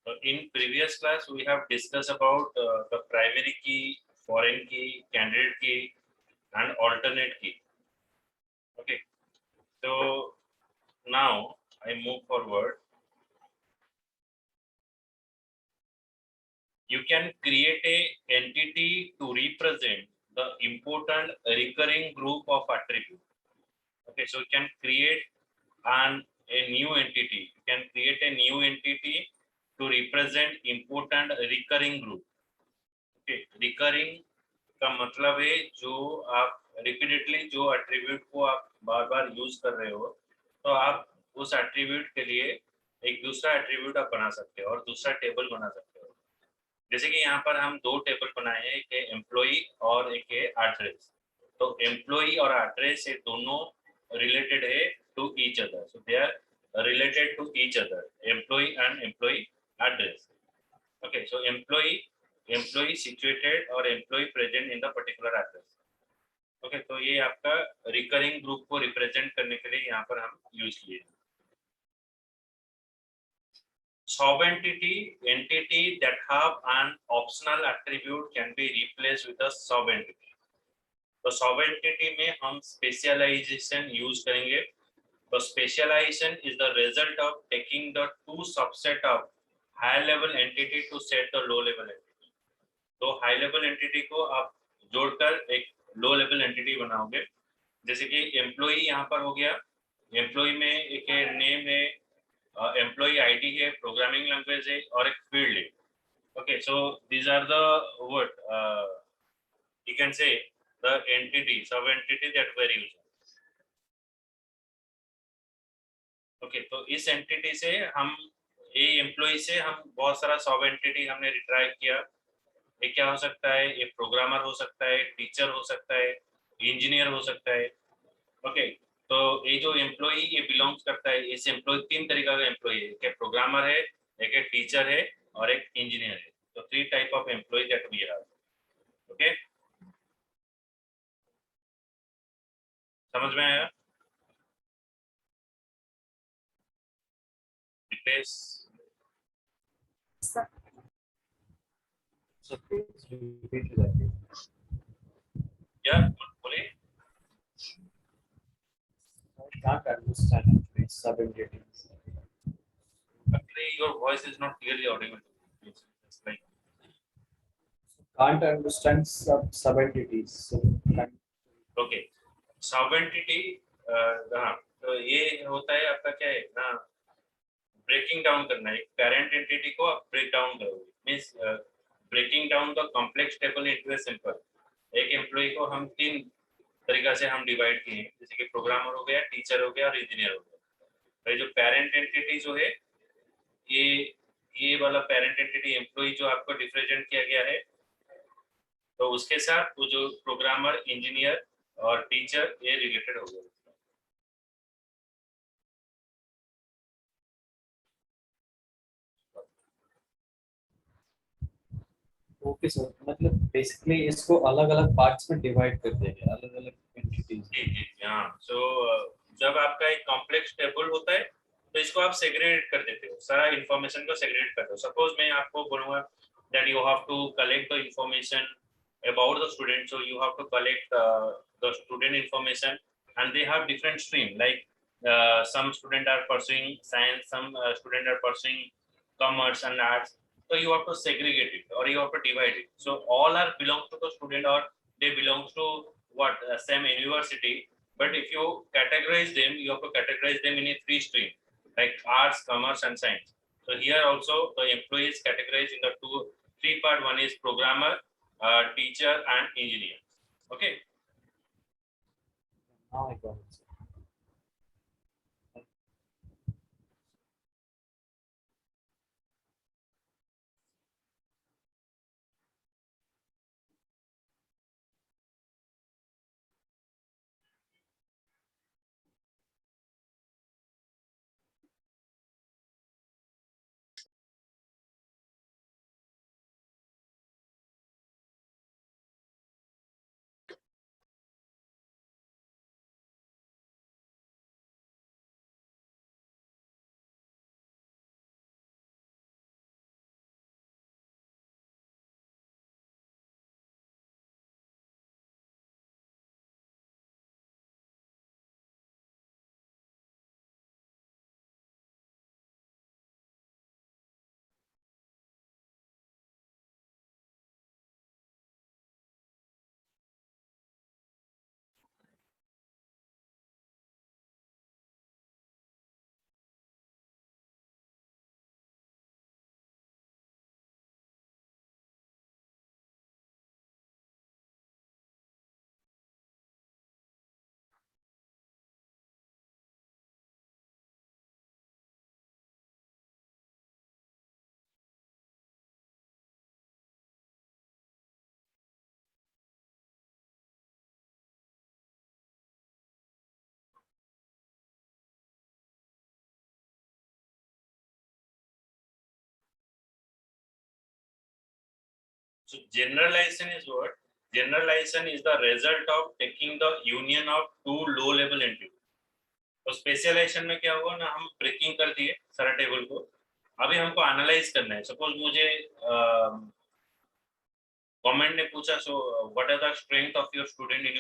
In previous class, we have discussed about the primary key, foreign key, candidate key, and alternate key. Okay, so now I move forward. You can create a entity to represent the important recurring group of attributes. Okay, so you can create a new entity. You can create a new entity to represent important recurring group. Okay, recurring का मतलब है जो आप repeatedly जो attribute को आप बार बार use कर रहे हो, तो आप उस एट्रीब्यूट के लिए एक दूसरा एट्रीब्यूट आप बना सकते हो और दूसरा टेबल बना सकते हो। जैसे कि यहाँ पर हम दो टेबल बनाए हैं, एक है एम्प्लॉई और एक है एड्रेस। तो एम्प्लॉई और एड्रेस ये दोनों रिलेटेड है to each other, so they are related to each other, employee and employee address. Okay, so employee situated or employee present in the particular address. Okay, तो ये आपका recurring group को represent करने के लिए यहाँ पर हम use किए। Entity that have an optional attribute can be replaced with a sub-entity. तो sub-entity में हम specialization use करेंगे। तो specialization is the result of taking the two subset of high-level entity to set the low-level entity. तो high level entity को आप जोड़कर एक लो लेवल एंटिटी बनाओगे। जैसे कि एम्प्लॉई यहाँ पर हो गया, एम्प्लॉई में एक नेम है, एम्प्लॉई आईडी है, प्रोग्रामिंग लैंग्वेज है और एक फील्ड है। Okay, so these are the word you can say the entity, sub entity that we are using. Okay, तो इस एंटिटी से हम ये एम्प्लॉई से हम बहुत सारा सब एंटिटी हमने रिट्राइव किया। ये क्या हो सकता है? ये प्रोग्रामर हो सकता है, टीचर हो सकता है, इंजीनियर हो सकता है। ओके, तो ये जो एम्प्लॉई ये बिलोंग्स करता है, इस एम्प्लॉय तीन तरीका का एम्प्लॉई है, एक प्रोग्रामर है, एक टीचर है और एक इंजीनियर है। तो three type of employ that we have. Okay, समझ में आया? Replace So please repeat that. क्या बोले? I can't understand actually sub-entities. Actually, your voice is not clearly audible. It's like Can't understand sub-entities. So okay, सब entity, हाँ, तो ये होता है आपका क्या है ना, ब्रेकिंग डाउन करना है। एक पेरेंट एंटिटी को आप ब्रेक डाउन करोगे, means breaking down the complex table into a simple. एक एम्प्लॉय को हम तीन तरीका से हम डिवाइड किए हैं, जैसे कि प्रोग्रामर हो गया, टीचर हो गया और इंजीनियर हो गया। तो ये जो पेरेंट एंटिटी जो है, ये ये वाला पेरेंट एंटिटी एम्प्लॉय जो आपको डिफरेंशिएट किया गया है, तो उसके साथ वो जो प्रोग्रामर, इंजीनियर और टीचर ये रिलेटेड हो गए। ओके सर, मतलब बेसिकली इसको अलग-अलग पार्ट्स में डिवाइड कर देंगे, अलग-अलग एंटिटीज। जी जी हाँ, सो जब आपका एक कॉम्प्लेक्स टेबल होता है तो इसको आप सेग्रीगेट कर देते हो, सारा इन्फॉर्मेशन को सेग्रीगेट करते हो। सपोज मैं आपको बोलूँगा that you have to collect the information about the student, so you have to collect the student information, and they have different stream, like some student are pursuing science, some student are pursuing commerce and arts. So you have to segregate it or you have to divide it, so all are belong to the student or they belong to what same university. But if you categorize them, you have to categorize them in a three stream, like arts, commerce and science. So here also the employees categorized in the three part. One is programmer, teacher and engineer. Okay. Now I got it. So generalization is what? Generalization is the result of taking the union of two low level entities. तो specialisation में क्या हुआ ना, हम breaking कर दिए सारा table को. अभी हमको एनालाइज करना है. सपोज मुझे गवर्नमेंट ने पूछा, so what are the strength of your student in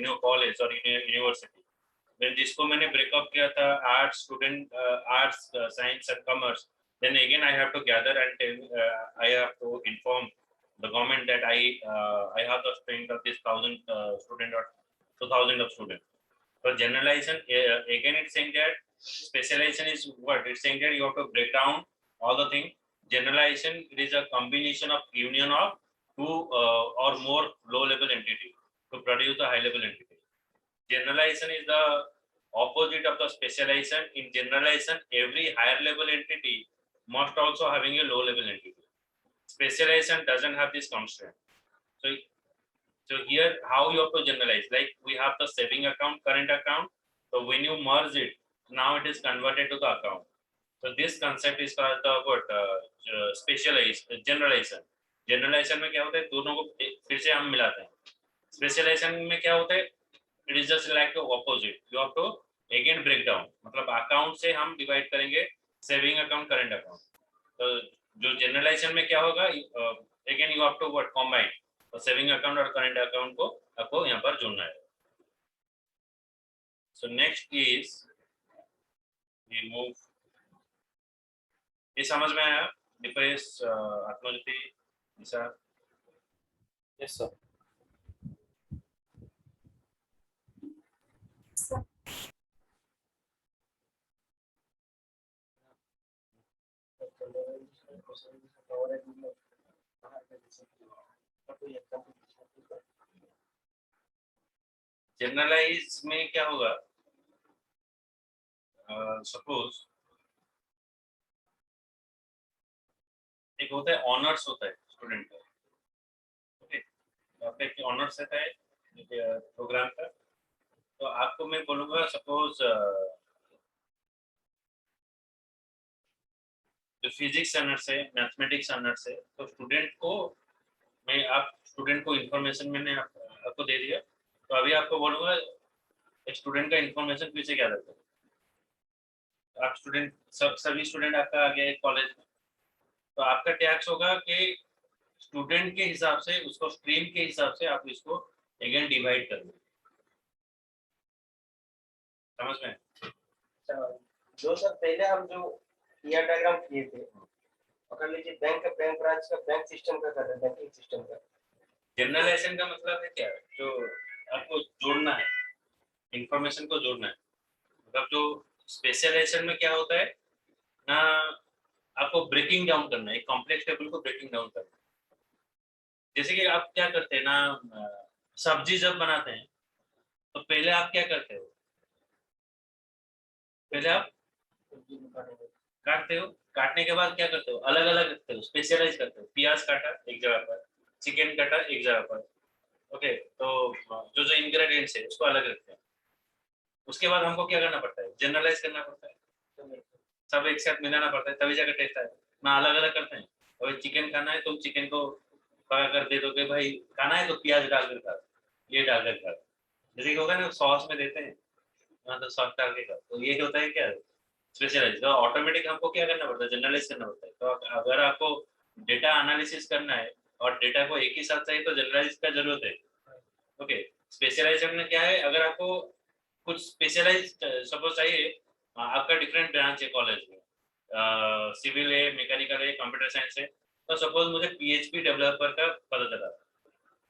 your college और इन यूनिवर्सिटी. देन जिसको मैंने ब्रेकअप किया था arts student, arts science and commerce, then again I have to gather and tell, I have to inform the government that I have the strength of this 1,000 student or 2,000 of students. So generalization, again it's saying that specialization is what? It's saying that you have to break down all the things. Generalization, it is a combination of union of two or more low level entities to produce a high level entity. Generalization is the opposite of the specialization. In generalization, every higher level entity must also having a low level entity. Specialization doesn't have this constraint. So here how you have to generalize, like we have the saving account, current account. So when you merge it, now it is converted to the account. So this concept is called the what generalization. Generalization में क्या होता है, दोनों को फिर से हम मिलाते हैं. Specialization में क्या होता है, it is just like the opposite. You have to again break down. मतलब अकाउंट से हम डिवाइड करेंगे सेविंग अकाउंट, करंट अकाउंट. तो जो जनरलाइजेशन में क्या होगा, again you have to what combine, तो सेविंग अकाउंट और करंट अकाउंट को आपको यहाँ पर जोड़ना है. So next is we move. ये समझ में आया Deepesh, Atmajyoti, Nisha? Yes sir. Generalise में क्या होगा, सपोज एक होता है ऑनर्स, होता है स्टूडेंट का. ओके, आपका एक ऑनर्स रहता है प्रोग्राम का. तो आपको मैं बोलूँगा सपोज जो फिजिक्स ऑनर्स है, मैथमेटिक्स ऑनर्स है, तो स्टूडेंट को मैं, आप स्टूडेंट को इन्फॉर्मेशन मैंने आपको दे दिया. तो अभी आपको बोलूँगा एक स्टूडेंट का इन्फॉर्मेशन फिर से क्या रहता है. आप स्टूडेंट, सभी स्टूडेंट आपका आ गया है कॉलेज में. तो आपका टैक्स होगा कि स्टूडेंट के हिसाब से, उसको स्ट्रीम के हिसाब से आप इसको अगेन डिवाइड कर दो. समझ में? जो सर पहले हम जो ईआर डायग्राम किए थे, पकड़ लीजिए बैंक ब्रांच का, बैंक सिस्टम का कर रहे हैं, बैंकिंग सिस्टम का. जनरलाइजेशन का मतलब है क्या, जो आपको जोड़ना है, इंफॉर्मेशन को जोड़ना है. मतलब जो स्पेशलाइजेशन में क्या होता है ना, आपको ब्रेकिंग डाउन करना है, एक कॉम्प्लेक्स टेबल को ब्रेकिंग डाउन करना है. जैसे कि आप क्या करते हैं ना, सब्जी जब बनाते हैं तो पहले आप क्या करते हो, पहले आप काटते हो, काटने के बाद क्या करते हो, अलग अलग रखते हो, स्पेशलाइज करते हो. प्याज काटा एक जगह पर, चिकन काटा एक जगह पर. ओके, तो जो जो इंग्रेडिएंट्स है उसको अलग रखते हैं. उसके बाद हमको क्या करना पड़ता है, जनरलाइज करना पड़ता है, सब एक साथ मिलाना पड़ता है, तभी जाकर टेस्ट आए ना. अलग अलग करते हैं. अगर चिकन खाना है, तुम चिकन को पका कर दे दो कि भाई खाना है तो प्याज डालकर खा, ये डालकर खा. जैसे कि होगा ना सॉस में देते हैं, तो सॉस डाल के खा. तो ये होता है क्या, स्पेशलाइज. तो ऑटोमेटिक हमको क्या करना पड़ता है, जनरलाइज करना पड़ता है. तो अगर आपको डेटा एनालिसिस करना है और डेटा को एक ही साथ चाहिए तो जनरलाइज का जरूरत है. ओके, स्पेशलाइजेशन में क्या है, अगर आपको कुछ स्पेशलाइज सपोज चाहिए, आपका डिफरेंट ब्रांच है कॉलेज में, सिविल है, मैकेनिकल है, कंप्यूटर साइंस है. तो सपोज मुझे पीएचपी डेवलपर का पता चला,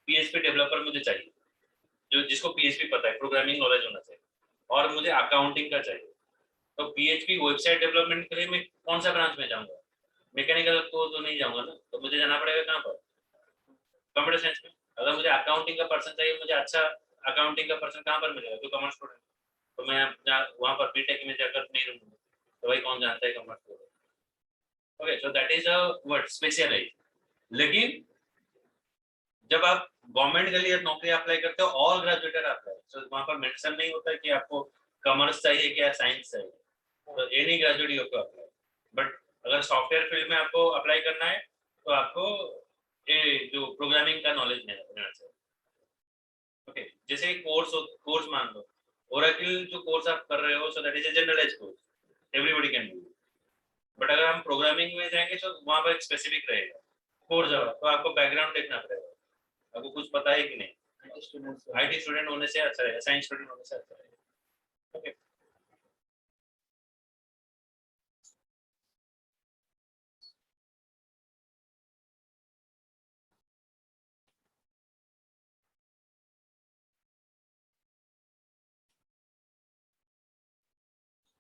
पीएचपी डेवलपर मुझे चाहिए, जो जिसको पीएचपी पता है, प्रोग्रामिंग नॉलेज होना चाहिए. और मुझे अकाउंटिंग का चाहिए. तो पीएचपी वेबसाइट डेवलपमेंट के लिए मैं कौन सा ब्रांच में जाऊंगा, मैकेनिकल को तो नहीं जाऊंगा ना. तो मुझे जाना पड़ेगा कहाँ पर, कंप्यूटर साइंस में. अगर मुझे अकाउंटिंग का पर्सन चाहिए, मुझे अच्छा अकाउंटिंग का पर्सन कहाँ पर मिलेगा, जो कॉमर्स स्टूडेंट. तो मैं वहाँ पर बीटेक में जाकर नहीं रहूंगा, तो भाई कौन जानता है commerce student. Okay, so that is a word specialize. लेकिन जब आप गवर्नमेंट के लिए नौकरी अप्लाई करते हो, ऑल ग्रेजुएटेड अप्लाई, तो वहाँ पर मेंशन नहीं होता कि आपको कॉमर्स चाहिए क्या साइंस चाहिए. तो एनी ग्रेजुएट यू को अप्लाई. बट अगर सॉफ्टवेयर फील्ड में आपको अप्लाई करना है तो आपको ये जो प्रोग्रामिंग का नॉलेज रहना चाहिए। ओके, जैसे कोर्स मान लो, ओरेकल जो कोर्स आप कर रहे हो, so that is a generalized course, everybody can do. But अगर हम प्रोग्रामिंग में जाएंगे तो वहां पर एक स्पेसिफिक रहेगा कोर्स, तो आपको बैकग्राउंड देखना पड़ेगा, आपको कुछ पता है कि नहीं। आईटी स्टूडेंट होने से अच्छा रहेगा, साइंस स्टूडेंट होने से अच्छा रहेगा। Okay,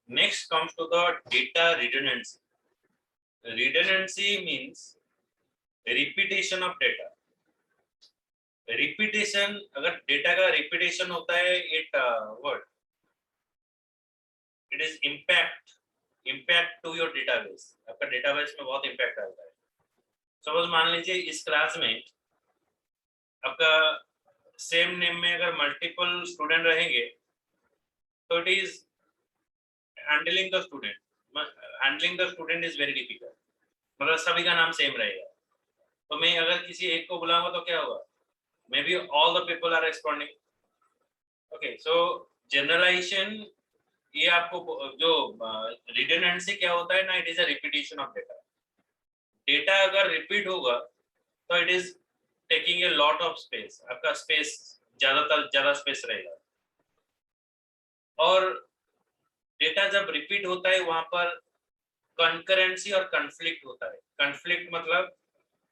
next comes to the data redundancy. Redundancy means repetition of data. Repetition, अगर डेटा का रिपीटेशन होता है, it word it is impact to your database. आपका डेटाबेस में बहुत इम्पैक्ट आता है। सपोज मान लीजिए इस क्लास में आपका सेम नेम में अगर मल्टीपल स्टूडेंट रहेंगे तो it is handling the student is very difficult. मतलब सभी का नाम सेम रहेगा, तो मैं अगर किसी एक को बुलाऊंगा तो क्या होगा, may be all the people are responding. Okay, so generalization, ये आपको जो रिडंडेंसी क्या होता है ना, it is a repetition of data. Data अगर रिपीट होगा तो it is taking a lot of space, आपका स्पेस ज्यादा स्पेस रहेगा। और डेटा जब रिपीट होता है वहां पर कंकरेंसी और कन्फ्लिक्ट होता है। कन्फ्लिक्ट मतलब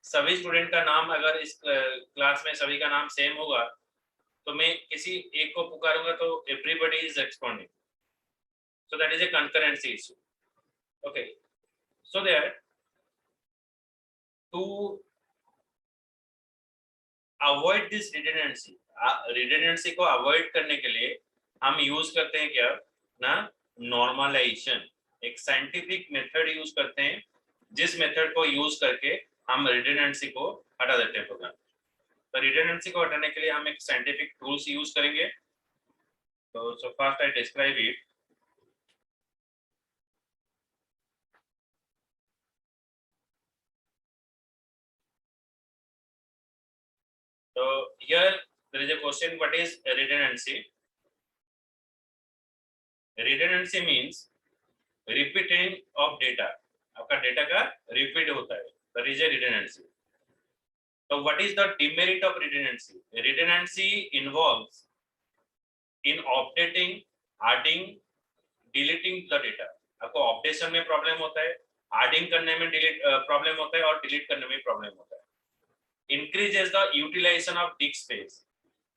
सभी स्टूडेंट का नाम अगर इस क्लास में सभी का नाम सेम होगा तो मैं किसी एक को पुकारूंगा तो everybody is responding, so that is a concurrency issue. Okay, so that to avoid this redundancy को अवॉइड करने के लिए हम यूज करते हैं क्या ना, नॉर्मलाइजेशन। एक साइंटिफिक मेथड यूज करते हैं, जिस मेथड को यूज करके हम रिडंडेंसी को हटा देते हैं प्रोग्राम। तो रिडंडेंसी को हटाने के लिए हम एक साइंटिफिक टूल्स यूज करेंगे। तो so first I describe it. So here there is a question, what is redundancy? Redundancy means repeating of data। आपका डेटा का रिपीट होता है, that is a redundancy. So what is the demerit of redundancy? Redundancy involves in updating, adding, deleting the data। आपको updation में problem होता है, adding करने में प्रॉब्लम होता है, और डिलीट करने में प्रॉब्लम होता है। Increases the utilization of disk space.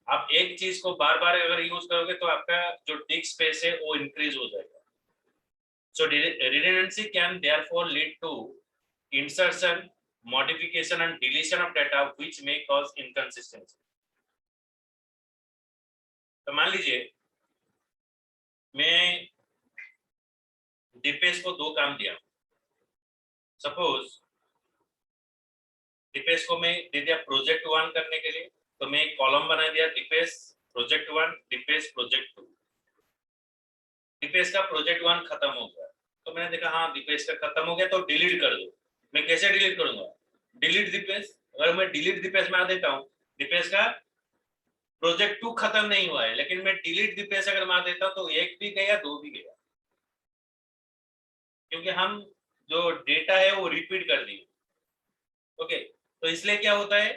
आप एक चीज को बार बार अगर यूज करोगे तो आपका जो डिस्क स्पेस है वो इंक्रीज हो जाएगा। So redundancy can therefore lead to insertion, modification and deletion of data which may cause inconsistency। तो मान लीजिए मैं दीपेश को दो काम दिया। सपोज दीपेश को मैं दे दिया प्रोजेक्ट 1 करने के लिए, तो मैं एक कॉलम बना दिया, दीपेश प्रोजेक्ट 1, दीपेश प्रोजेक्ट 2। दीपेश का प्रोजेक्ट 1 खत्म हो गया, तो मैंने देखा हाँ दीपेश का खत्म हो गया, तो डिलीट कर दो। मैं कैसे डिलीट करूंगा, डिलीट दीपेश। अगर मैं डिलीट दीपेश मार देता हूँ, दीपेश का प्रोजेक्ट 2 खत्म नहीं हुआ है, लेकिन मैं डिलीट दीपेश अगर मार देता हूँ तो एक भी गया, दो भी गया, क्योंकि हम जो डेटा है वो रिपीट कर दिए। ओके, तो इसलिए क्या होता है,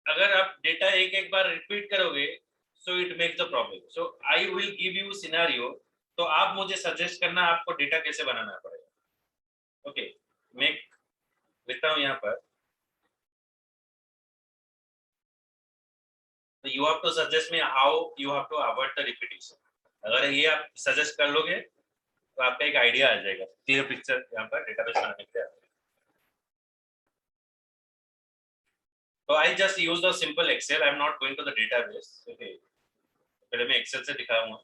अगर आप डेटा एक एक बार रिपीट करोगे so it makes the problem. So I will give you scenario, तो आप मुझे सजेस्ट करना आपको डेटा कैसे बनाना पड़ेगा। ओके, मैं लिखता हूं यहाँ पर, you have to suggest me how you have to avoid the repetition. अगर ये आप सजेस्ट कर लोगे तो आपका एक आइडिया आ जाएगा, क्लियर पिक्चर यहाँ पर डेटाबेस बनाने के लिए। तो I just use the simple Excel, I am not going to the database. Okay, पहले मैं एक्सेल से दिखाऊंगा।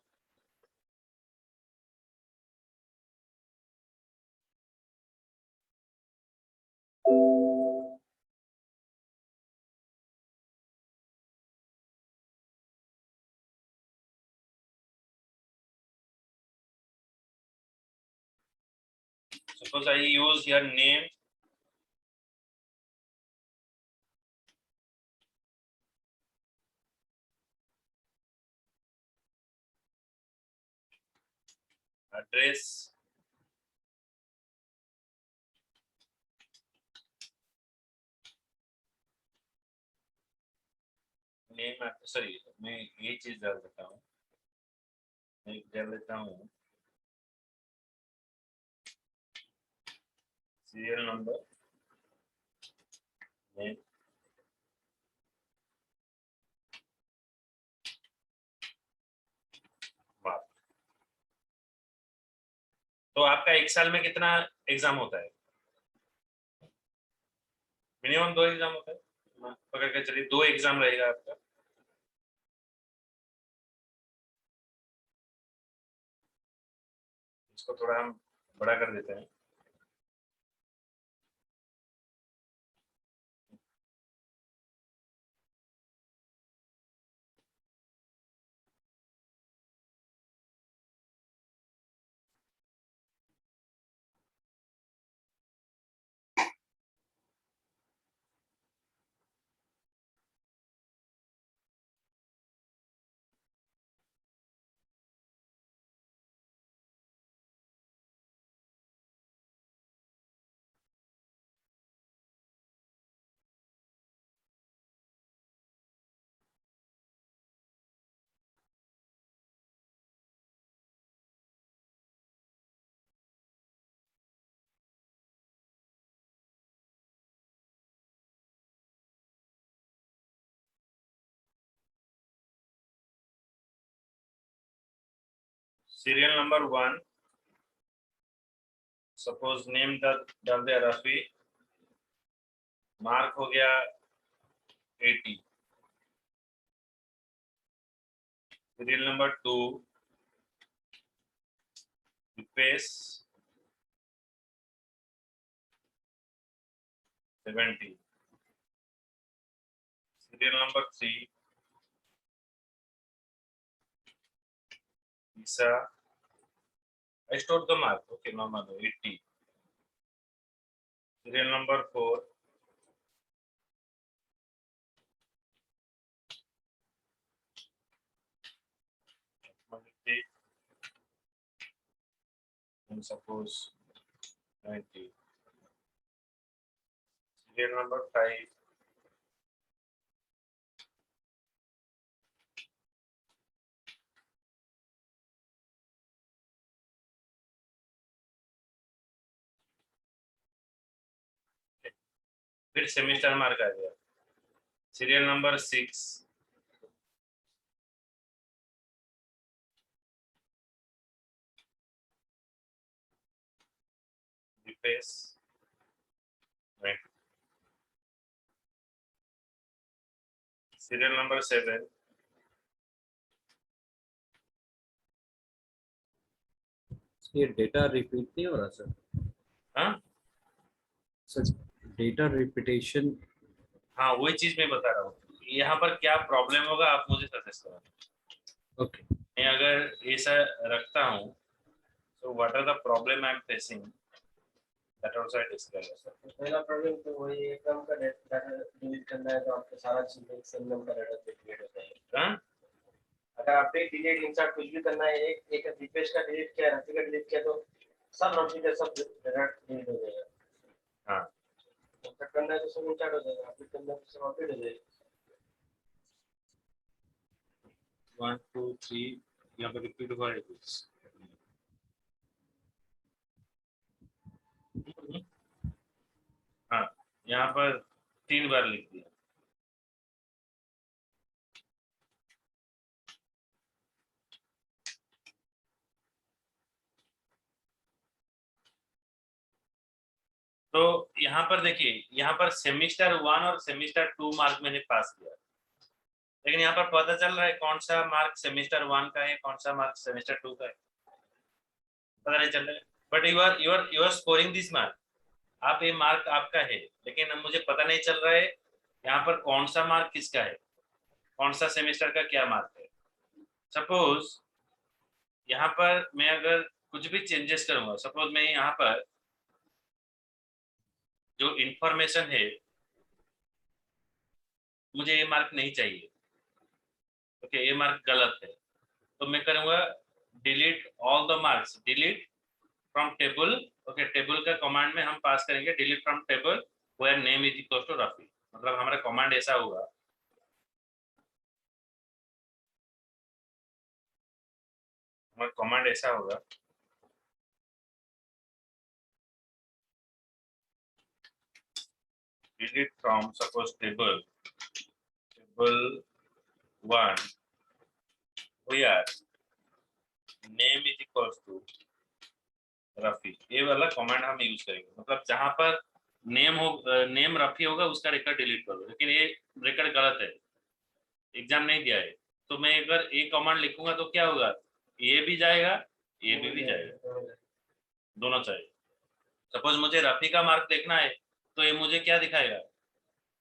Suppose I use your name, address, name, sorry मैं ये चीज डाल देता हूँ, मैं डाल देता हूँ सीरियल नंबर, नेम, मार्क। तो आपका एक साल में कितना एग्जाम होता है? मिनिमम 2 एग्जाम होता है, पकड़ के चलिए 2 एग्जाम रहेगा आपका। इसको थोड़ा हम बड़ा कर देते हैं। सीरियल नंबर 1, सपोज नेम डाल दिया रफी, मार्क हो गया 80। Serial number 2, Rupesh 70। Serial number 3, Isa, I stored the mark, okay, normal 80। Serial number 4, and suppose 90। Serial number 5, फिर सेमिस्टर मार्क आ गया। Serial number 6, Rupesh 90। Serial number 7, ये डेटा रिपीट नहीं हो रहा सर? हाँ सर डेटा रिपीटेशन। हाँ वही चीज मैं बता रहा हूँ, यहाँ पर क्या प्रॉब्लम होगा आप मुझे सजेस्ट करो। ओके, मैं अगर ऐसा रखता हूँ, so what are the problem I am facing, that also I discuss। तो पहला प्रॉब्लम तो वही एकदम का डाटा डिलीट करना है, तो आपका सारा चीज एक सिंगल का डाटा डिलीट हो जाएगा। हाँ अगर आपने डिलीट इंसर्ट कुछ भी करना है, एक दीपेश का डिलीट किया, रफी का डिलीट किया, तो सब नोटिफिकेशन सब डाटा डिलीट हो जाएगा। हाँ कट करना है तो सब इंसर्ट हो जाएगा, अपडेट करना है तो सब अपडेट हो जाएगा। 1 2 3 यहाँ पर रिपीट हुआ है कुछ। हाँ यहाँ पर 3 बार लिख दिया। तो यहाँ पर देखिए, यहाँ पर सेमिस्टर 1 और सेमिस्टर 2 मार्क मैंने पास किया, लेकिन यहाँ पर पता चल रहा है कौन सा मार्क सेमिस्टर 1 का है, कौन सा मार्क सेमिस्टर 2 का है, पता नहीं चल रहा है। But you are scoring this mark, आप ये मार्क आपका है, लेकिन अब मुझे पता नहीं चल रहा है यहाँ पर कौन सा मार्क किसका है, कौन सा सेमेस्टर का क्या मार्क है। सपोज यहाँ पर मैं अगर कुछ भी चेंजेस करूंगा, सपोज मैं यहाँ पर जो इंफॉर्मेशन है मुझे ये मार्क नहीं चाहिए, ओके ये मार्क गलत है, तो मैं करूंगा delete all the marks, delete from table. Okay, table का कमांड में हम पास करेंगे delete from table where name is equal to Rafi. मतलब हमारा कमांड ऐसा होगा, हमारा कमांड ऐसा होगा, delete from suppose table 1 where name is equals to Rafi. ये वाला कमांड हम यूज करेंगे. मतलब जहां पर नेम रफी होगा उसका रिकॉर्ड डिलीट कर दो. लेकिन ये रिकॉर्ड गलत है, एग्जाम नहीं दिया है. तो मैं अगर ये कमांड लिखूंगा तो क्या होगा, ये भी जाएगा, ये भी जाएगा, दोनों चाहिए. सपोज मुझे रफी का मार्क देखना है तो ये मुझे क्या दिखाएगा,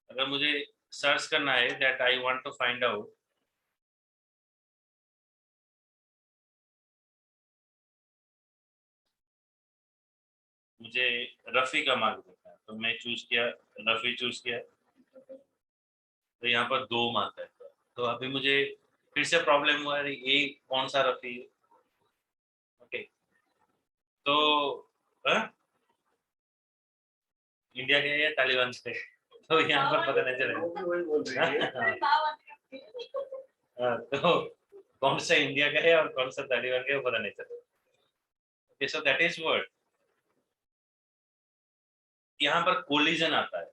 अगर मुझे सर्च करना है that I want to find out, मुझे रफी का मार्क देखना है तो मैं चूज किया, रफी चूज किया, तो यहाँ पर 2 मार्क है. तो अभी मुझे फिर से प्रॉब्लम हुआ है, ये कौन सा रफी है. ओके, तो इंडिया के या तालिबान से, तो यहाँ पर पता नहीं चलेगा. तो कौन सा इंडिया का है और कौन सा तालिबान का है वो पता नहीं चलेगा. Okay, so that is what, यहाँ पर कोलिजन आता है.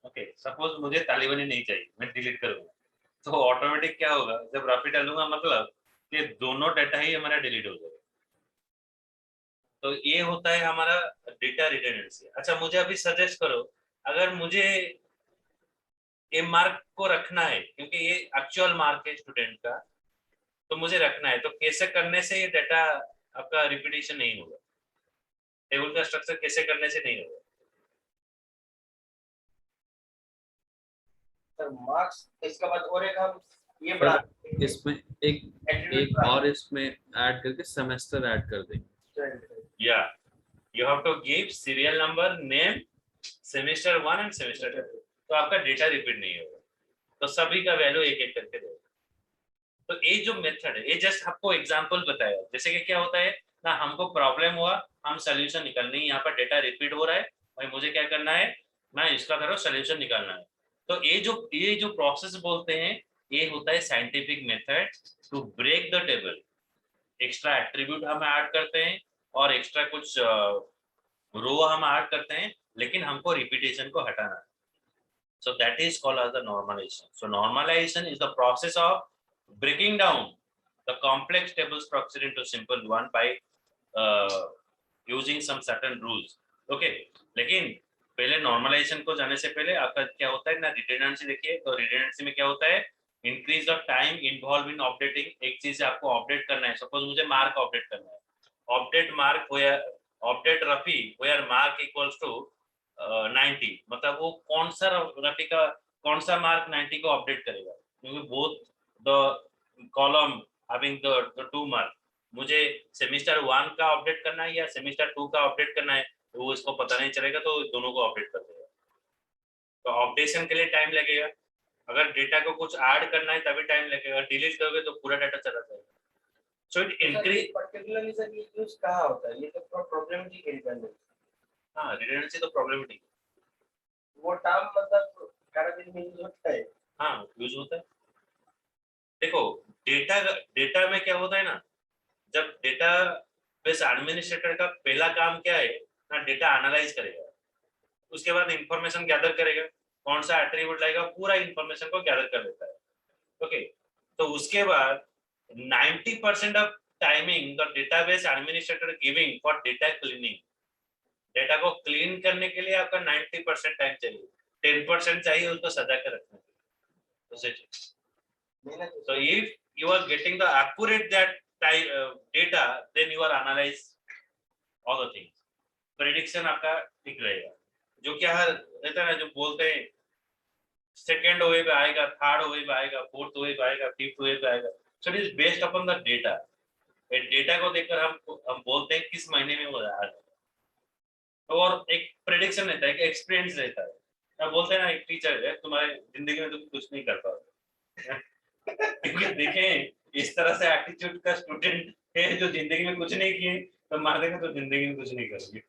ओके, सपोज मुझे तालिबानी नहीं चाहिए, मैं डिलीट करूंगा तो ऑटोमेटिक क्या होगा, जब रफी डालूंगा मतलब ये दोनों डाटा ही हमारा डिलीट हो जाएगा. तो ये होता है हमारा डेटा रिडंडेंसी. अच्छा, मुझे अभी सजेस्ट करो, अगर मुझे ये मार्क को रखना है क्योंकि ये एक्चुअल मार्क है स्टूडेंट का, तो मुझे रखना है, तो कैसे करने से ये डाटा आपका रिपीटेशन नहीं होगा, टेबल का स्ट्रक्चर कैसे करने से नहीं होगा. सर मार्क्स इसके बाद और एक हम ये बढ़ा इसमें एक और इसमें ऐड करके सेमेस्टर ऐड कर देंगे. या you have to give serial number, name, semester 1 and semester 2, तो आपका डेटा रिपीट नहीं होगा. तो सभी का वैल्यू एक एक करके देगा. तो ये जो मेथड है, ये जस्ट आपको एग्जांपल बताया, जैसे कि क्या होता है ना, हमको प्रॉब्लम हुआ, हम सोल्यूशन निकालने, यहाँ पर डेटा रिपीट हो रहा है और मुझे क्या करना है, मैं इसका करो सोल्यूशन निकालना है. तो ये जो प्रोसेस बोलते हैं, ये होता है scientific method to break the table. Extra attribute हम ऐड करते हैं और एक्स्ट्रा कुछ रो हम ऐड करते हैं, लेकिन हमको रिपीटेशन को हटाना है. So that is called as the normalization. So normalization is the process of breaking down the complex table structure into simple one by using some certain rules. Okay, लेकिन पहले normalization को जाने से पहले आपका क्या होता है ना, redundancy देखिए. तो redundancy में क्या होता है, increase the time involved in updating. एक चीज आपको अपडेट करना है, सपोज मुझे मार्क अपडेट करना है, update mark update Rafi where mark equals to 90, मतलब वो कौन सा रफी का कौन सा मार्क 90 को अपडेट करेगा, क्योंकि both the column having the 2 mark, मुझे सेमेस्टर 1 का अपडेट करना है या सेमेस्टर 2 का अपडेट करना है, तो वो इसको पता नहीं चलेगा, तो दोनों को अपडेट कर देगा. तो अपडेशन के लिए टाइम लगेगा, अगर डेटा को कुछ ऐड करना है तभी टाइम लगेगा, डिलीट करोगे तो पूरा डाटा चला जाएगा. So it increase. Particularly sir ये यूज कहाँ होता है, ये तो प्रॉब्लमेटिक है रिडंडेंसी. हाँ, रिडंडेंसी तो प्रॉब्लमेटिक, वो टर्म मतलब सारा दिन में यूज होता है. हाँ यूज होता है. देखो डेटा में क्या होता है ना, जब डेटा बेस एडमिनिस्ट्रेटर का पहला काम क्या है ना, डेटा एनालाइज करेगा, उसके बाद इंफॉर्मेशन गैदर करेगा, कौन सा एट्रीब्यूट लाएगा, पूरा इंफॉर्मेशन को गैदर कर लेता है. ओके, तो उसके बाद 90% of timing the database administrator giving for data cleaning. Data को क्लीन करने के लिए आपका 90% टाइम चाहिए, 10% चाहिए उसको सजा कर रखने के लिए. So if you are getting the accurate that data, then you are analyze all the things. Prediction आपका ठीक रहेगा. जो क्या रहता है ना, जो बोलते हैं सेकेंड वेव आएगा, थर्ड वेव आएगा, फोर्थ वेव आएगा, फिफ्थ वेव आएगा. So it is based upon the data. Data को देखकर हम बोलते हैं किस महीने में वो आएगा. और एक प्रेडिक्शन रहता है, एक एक्सपीरियंस रहता है. अब बोलते हैं ना, एक टीचर है, तुम्हारे जिंदगी में तुम कुछ नहीं कर पाओगे, क्योंकि देखें इस तरह से एटीट्यूड का स्टूडेंट ये जो जिंदगी में कुछ नहीं किए तो मार देंगे, तो जिंदगी में कुछ नहीं करोगे।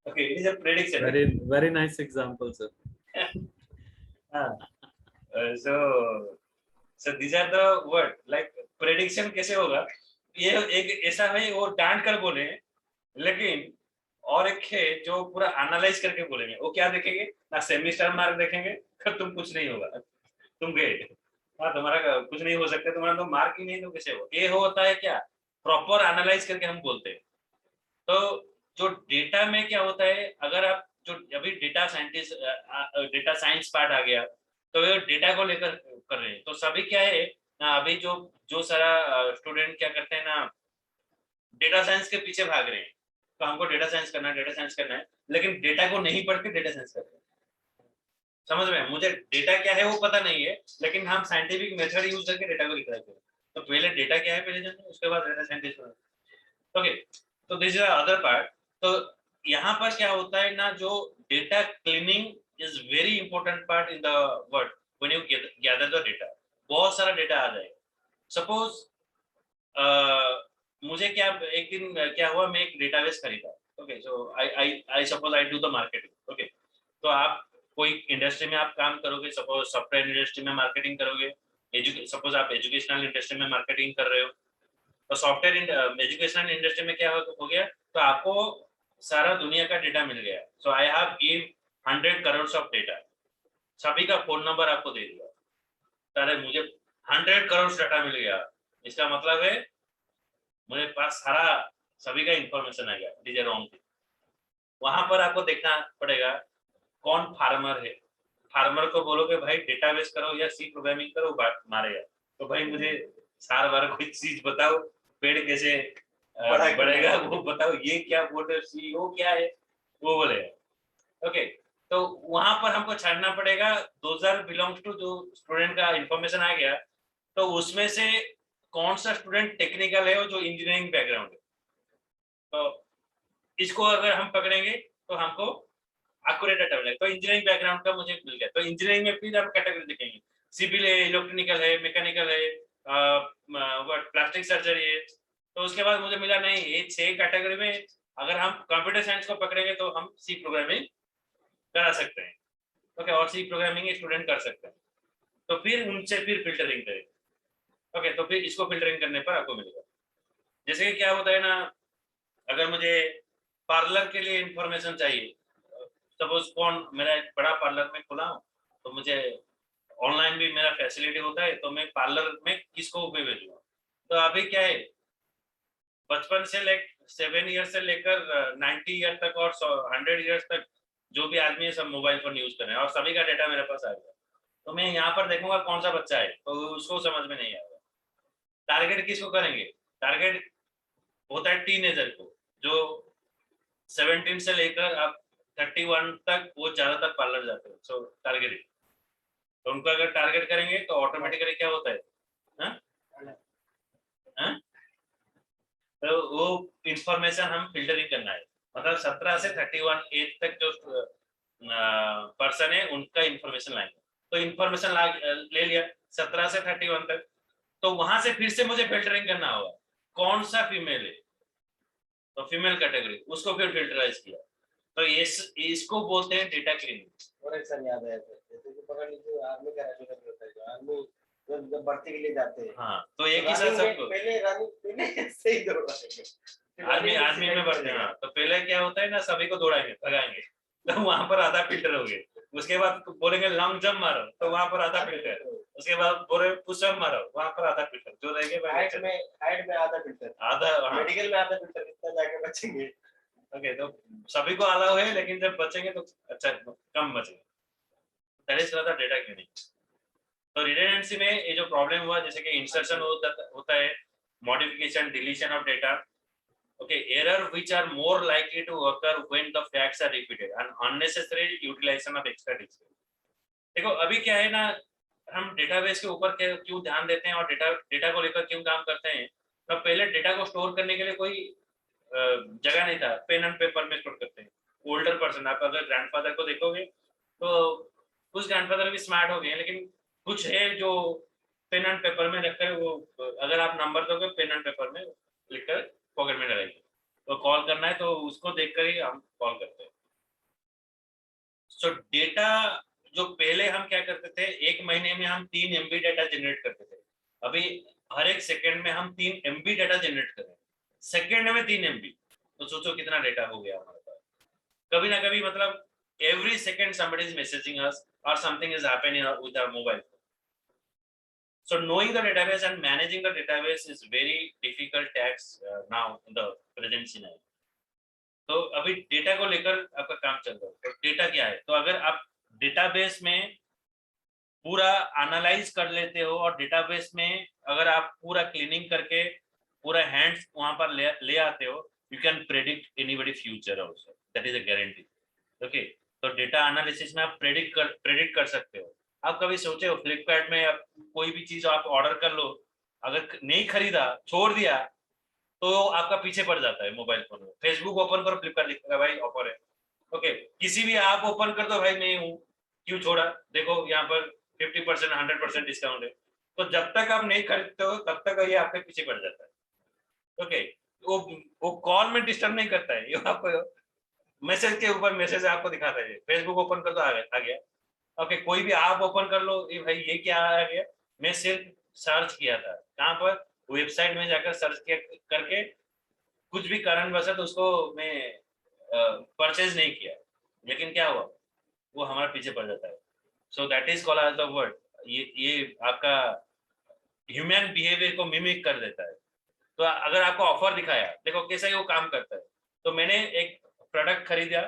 Okay, it is a prediction. very nice example, sir. So these are the word like prediction कैसे होगा। ये एक ऐसा है वो डांट कर बोले, लेकिन और एक है जो पूरा एनालाइज करके बोलेंगे। वो क्या देखेंगे ना, सेमिस्टर मार्क देखेंगे फिर तुम कुछ नहीं होगा, तुम गए। हाँ, तुम्हारा कुछ नहीं हो सकता, तुम्हारा तो मार्क ही नहीं, तो कैसे हो। ये होता है क्या, प्रॉपर एनालाइज करके हम बोलते हैं। तो जो डेटा में क्या होता है, अगर आप जो अभी data scientist, data science part आ गया, तो ये डेटा को लेकर कर रहे हैं। तो सभी क्या है ना, अभी जो जो सारा स्टूडेंट क्या करते हैं ना, डेटा साइंस के पीछे भाग रहे हैं। तो हमको डेटा साइंस करना है, डेटा साइंस करना है, लेकिन डेटा को नहीं पढ़ के डेटा साइंस करते हैं। समझ में, मुझे डेटा क्या है वो पता नहीं है, लेकिन हम साइंटिफिक मेथड यूज करके डेटा को रिकॉर्ड करते हैं। तो पहले डेटा क्या है पहले जानते, उसके बाद डेटा साइंटिस्ट। ओके, तो दिस इज अदर पार्ट। तो यहाँ पर क्या होता है ना, जो data cleaning is very important part in the word when you gather the data. बहुत सारा डेटा आ जाए। सपोज मुझे क्या, एक दिन क्या हुआ, मैं एक डेटाबेस खरीदा। Okay, so I suppose I do the marketing. Okay, तो आप कोई इंडस्ट्री में आप काम करोगे, सपोज सॉफ्टवेयर इंडस्ट्री में मार्केटिंग करोगे, सपोज आप एजुकेशनल इंडस्ट्री में मार्केटिंग कर रहे हो। तो सॉफ्टवेयर एजुकेशनल इंडस्ट्री में क्या हो गया, तो आपको सारा दुनिया का डेटा मिल गया। So I have give 100 crore of data, सभी का फोन नंबर आपको दे दिया। सारे मुझे 100 करोड़ डाटा मिल गया, इसका मतलब है मेरे पास सारा सभी का इंफॉर्मेशन आ गया। It is a wrong thing. वहां पर आपको देखना पड़ेगा कौन फार्मर है। फार्मर को बोलोगे भाई डेटाबेस करो या सी प्रोग्रामिंग करो, बात मारेगा। तो भाई मुझे सार बार कोई चीज बताओ, पेड़ कैसे बढ़ेगा वो बताओ, ये क्या बोल रहे हो, सीईओ क्या है वो बोलेगा। ओके, तो वहां पर हमको छानना पड़ेगा। 2000 बिलोंग्स टू जो स्टूडेंट का इंफॉर्मेशन आ गया, तो उसमें से कौन सा स्टूडेंट टेक्निकल है और जो इंजीनियरिंग बैकग्राउंड है। तो इसको अगर हम पकड़ेंगे तो हमको एक्यूरेट डाटा मिलेगा। तो इंजीनियरिंग बैकग्राउंड का मुझे मिल गया। तो इंजीनियरिंग में फिर आप कैटेगरी देखेंगे, सिविल है, इलेक्ट्रिकल है, मैकेनिकल है, प्लास्टिक सर्जरी है। तो उसके बाद मुझे मिला नहीं, ये 6 कैटेगरी में अगर हम कंप्यूटर साइंस को पकड़ेंगे तो हम सी प्रोग्रामिंग करा सकते हैं। ओके, और सी प्रोग्रामिंग स्टूडेंट कर सकते हैं। तो फिर उनसे फिर फिल्टरिंग करेंगे। ओके, तो फिर इसको फिल्टरिंग करने पर आपको मिलेगा। जैसे कि क्या होता है ना, अगर मुझे पार्लर के लिए इंफॉर्मेशन चाहिए, सपोज कौन, मेरा एक बड़ा पार्लर में खुला हूँ, तो मुझे ऑनलाइन भी मेरा फैसिलिटी होता है, तो मैं पार्लर में किसको भी भेजूंगा। तो अभी क्या है, बचपन से 7 ईयर से लेकर 90 ईयर तक और 100 ईयर्स तक जो भी आदमी है सब मोबाइल फोन यूज कर रहे हैं, और सभी का डेटा मेरे पास आएगा। तो मैं यहाँ पर देखूंगा कौन सा बच्चा है, तो उसको समझ में नहीं आएगा। टारगेट किसको करेंगे, टारगेट होता है टीनेजर को, जो 17 से लेकर आप 31 तक वो ज्यादातर पार्लर जाते हैं। सो टारगेट, तो उनको अगर टारगेट करेंगे तो ऑटोमेटिकली क्या होता है, हा? हा? तो वो इंफॉर्मेशन हम फिल्टरिंग करना है। मतलब 17 से 31 एज तक जो पर्सन है उनका इंफॉर्मेशन लाएंगे। तो इंफॉर्मेशन ले लिया 17 से 31 तक, तो वहां से फिर से मुझे फिल्टरिंग करना होगा कौन सा फीमेल है, तो फीमेल कैटेगरी उसको फिर फिल्टराइज किया। तो इसको बोलते हैं डेटा क्लीनिंग। और एक सर याद आया था, जैसे कि पकड़ लीजिए आर्मी का रैली होता है, जो आर्मी जब भर्ती के लिए जाते हैं, हाँ, तो एक ही साथ सबको पहले रनिंग से ही दौड़ाएंगे। आर्मी में बढ़ते हैं। तो पहले क्या होता है ना, सभी को दौड़ाएंगे, भगाएंगे, तो वहां पर आधा फिल्टर हो गए। उसके बाद बोलेंगे लॉन्ग जंप मारो, तो वहां पर आधा फिल्टर। उसके बाद बोले पुशअप मारो, वहां पर आधा फिल्टर जो रहेगा। हाइट में आधा फिल्टर, आधा, मेडिकल में आधा फिल्टर, कितना जाके बचेंगे। ओके, तो सभी को अलाउ है, लेकिन जब बचेंगे तो अच्छा कम बचेंगे। That is the data cleaning. तो रिडंडेंसी में ये जो प्रॉब्लम हुआ, जैसे कि इंसर्शन होता है, modification, deletion of data. Okay, error which are more likely to occur when the facts are repeated and unnecessary utilization of extra detail। देखो अभी क्या है ना, हम डेटाबेस के ऊपर क्यों ध्यान देते हैं और डेटा को लेकर क्यों काम करते हैं। तो पहले डेटा को स्टोर करने के लिए कोई जगह नहीं था, पेन एंड पेपर में स्टोर करते हैं। ओल्डर पर्सन, आप अगर ग्रैंडफादर को देखोगे तो कुछ ग्रैंडफादर भी स्मार्ट हो गए हैं, लेकिन कुछ है जो पेन एंड पेपर में रखते हैं। वो अगर आप नंबर दोगे पेन एंड पेपर में लिखकर पॉकेट में डालेंगे। तो कॉल करना है तो उसको देखकर ही हम कॉल करते हैं। सो डेटा जो पहले हम क्या करते थे, एक महीने में हम 3 MB डाटा जनरेट करते थे, अभी हर एक सेकंड में हम 3 MB डाटा जनरेट कर रहे हैं। सेकंड में 3 MB, तो सोचो कितना डेटा हो गया हमारे पास। कभी ना कभी मतलब every second somebody is messaging us or something is happening with our mobile. So knowing the database and managing the database is very difficult task now in the present scenario. तो अभी data को लेकर आपका काम चल रहा है। तो डेटा क्या है, तो अगर आप डेटाबेस में पूरा एनालाइज कर लेते हो और डेटाबेस में अगर आप पूरा क्लीनिंग करके पूरा हैंड्स वहां पर ले आते हो, you can predict anybody future also, that is a guarantee. Okay, तो डेटा एनालिसिस में आप प्रेडिक्ट कर सकते हो। आप कभी सोचे हो फ्लिपकार्ट में आप कोई भी चीज आप ऑर्डर कर लो, अगर नहीं खरीदा छोड़ दिया तो आपका पीछे पड़ जाता है मोबाइल फोन में। फेसबुक ओपन करो, फ्लिपकार्ट लिखेगा भाई ऑफर है। ओके, किसी भी ऐप ओपन कर दो, भाई मैं हूँ, क्यों छोड़ा, देखो यहाँ पर 50% 100% डिस्काउंट है। तो जब तक आप नहीं खरीदते हो तब तक ये आपके पीछे पड़ जाता है। ओके, वो कॉल में डिस्टर्ब नहीं करता है, ये आपको मैसेज के ऊपर मैसेज आपको दिखाता है। फेसबुक ओपन कर दो, आ गया। ओके, कोई भी ऐप ओपन कर लो, ये भाई ये क्या आ गया। मैं सिर्फ सर्च किया था, कहाँ पर, वेबसाइट में जाकर सर्च किया करके, कुछ भी कारणवश उसको मैं परचेज नहीं किया, लेकिन क्या हुआ, वो हमारे पीछे पड़ जाता है। So that is called as the word, ये आपका ह्यूमन बिहेवियर को मिमिक कर देता है। तो अगर आपको ऑफर दिखाया, देखो कैसे वो काम करता है। तो मैंने एक प्रोडक्ट खरीदा,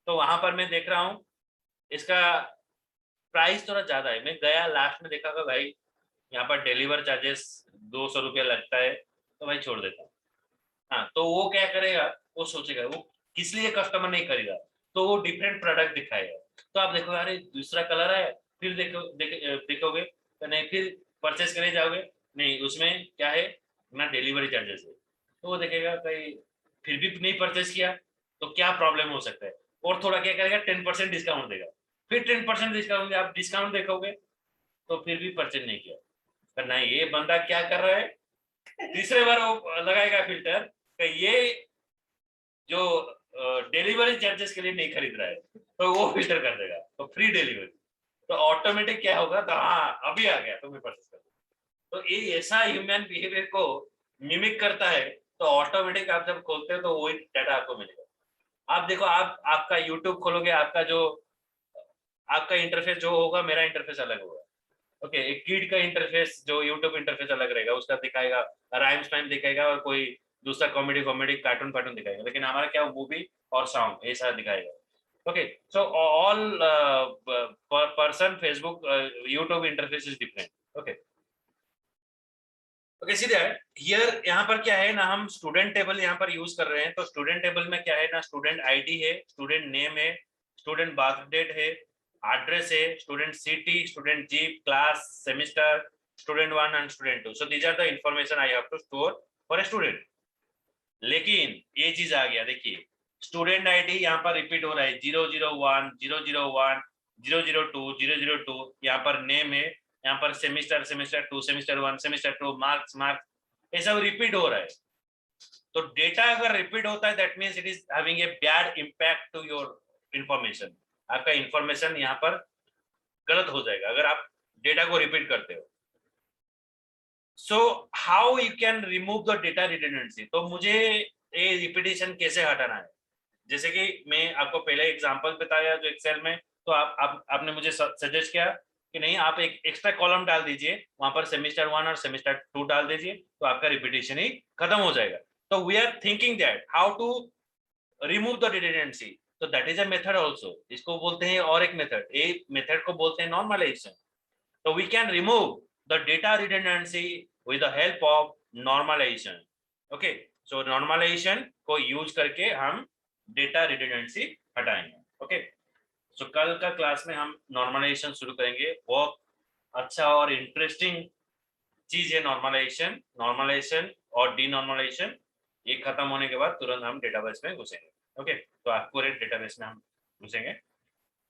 तो वहां पर मैं देख रहा हूँ इसका प्राइस थोड़ा ज्यादा है। मैं गया लास्ट में देखा था भाई यहाँ पर डिलीवर चार्जेस 200 रुपया लगता है, तो भाई छोड़ देता हूँ। हाँ, तो वो क्या करेगा, वो सोचेगा वो किस लिए कस्टमर नहीं खरीदा, तो वो डिफरेंट प्रोडक्ट दिखाएगा। तो आप देखो अरे दूसरा कलर है, फिर देखोगे तो नहीं, फिर परचेस करने जाओगे, नहीं उसमें क्या है ना, डिलीवरी चार्जेस है। तो वो देखेगा भाई फिर भी नहीं परचेस किया, तो क्या प्रॉब्लम हो सकता है, और थोड़ा क्या करेगा 10% डिस्काउंट देगा, फिर 10% डिस्काउंट, आप डिस्काउंट देखोगे तो फिर भी परचेज नहीं किया। पर नहीं, ये बंदा क्या कर रहा है, तीसरे बार वो लगाएगा फिल्टर कि ये जो डिलीवरी चार्जेस के लिए नहीं खरीद रहा है, तो वो फिल्टर कर देगा, तो फ्री डिलीवरी। तो ऑटोमेटिक क्या होगा, तो हाँ अभी आ गया तो मैं परचेज कर दूँ। तो ये ऐसा ह्यूमन बिहेवियर को मिमिक करता है, तो ऑटोमेटिक आप जब खोलते हो तो वही डाटा आपको मिलेगा। आप देखो, आप आपका यूट्यूब खोलोगे, आपका इंटरफेस जो होगा, मेरा इंटरफेस अलग होगा। ओके, एक किड का इंटरफेस जो यूट्यूब इंटरफेस अलग रहेगा, उसका दिखाएगा राइम्स टाइम दिखाएगा, और कोई दूसरा कॉमेडी कार्टून दिखाएगा, लेकिन हमारा क्या मूवी और सॉन्ग ऐसा दिखाएगा। Okay, so all person Facebook YouTube interface is different. Okay okay, सीधे है हियर, यहाँ पर क्या है ना, हम स्टूडेंट टेबल यहाँ पर यूज कर रहे हैं। तो स्टूडेंट टेबल में क्या है ना, स्टूडेंट आईडी है, स्टूडेंट नेम है, स्टूडेंट बर्थ डेट है, एड्रेस है, student city, student zip, class, semester, student 1 and student 2। So these are the information I have to store for a student. लेकिन ये चीज आ गया, देखिए स्टूडेंट आईडी यहाँ पर रिपीट हो रहा है 001 001 002 002। यहाँ पर नेम है, यहाँ पर सेमिस्टर 2, सेमिस्टर 1, सेमिस्टर 2, मार्क्स ये सब रिपीट हो रहा है। तो डेटा अगर रिपीट होता है, that means it is having a bad impact to your information. आपका इंफॉर्मेशन यहाँ पर गलत हो जाएगा अगर आप डेटा को रिपीट करते हो। So how you can remove the data redundancy, तो मुझे ये रिपीटेशन कैसे हटाना है। जैसे कि मैं आपको पहले एग्जांपल बताया जो एक्सेल में, तो आपने मुझे सजेस्ट किया कि नहीं आप एक एक्स्ट्रा कॉलम डाल दीजिए, वहां पर सेमिस्टर 1 और सेमिस्टर 2 डाल दीजिए, तो आपका रिपीटेशन ही खत्म हो जाएगा। तो we are thinking that how to remove the redundancy, तो that is a method also. इसको बोलते हैं और एक मेथड, ए मेथड को बोलते हैं normalisation. So we can remove the data redundancy with the help of normalization. Okay, so normalization को यूज करके हम डेटा रिडंडेंसी हटाएंगे। ओके, सो कल का क्लास में हम नॉर्मलाइजेशन शुरू करेंगे। बहुत अच्छा और इंटरेस्टिंग चीज है नॉर्मलाइजेशन और डीनॉर्मलाइजेशन। ये खत्म होने के बाद तुरंत हम डेटाबेस में घुसेंगे। ओके, तो एक्यूरेट डेटाबेस में हम घुसेंगे।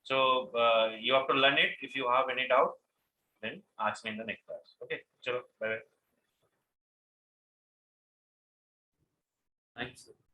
So you have to learn it. If you have any doubt, then ask me in the next class. Okay, chalo, bye bye. Sir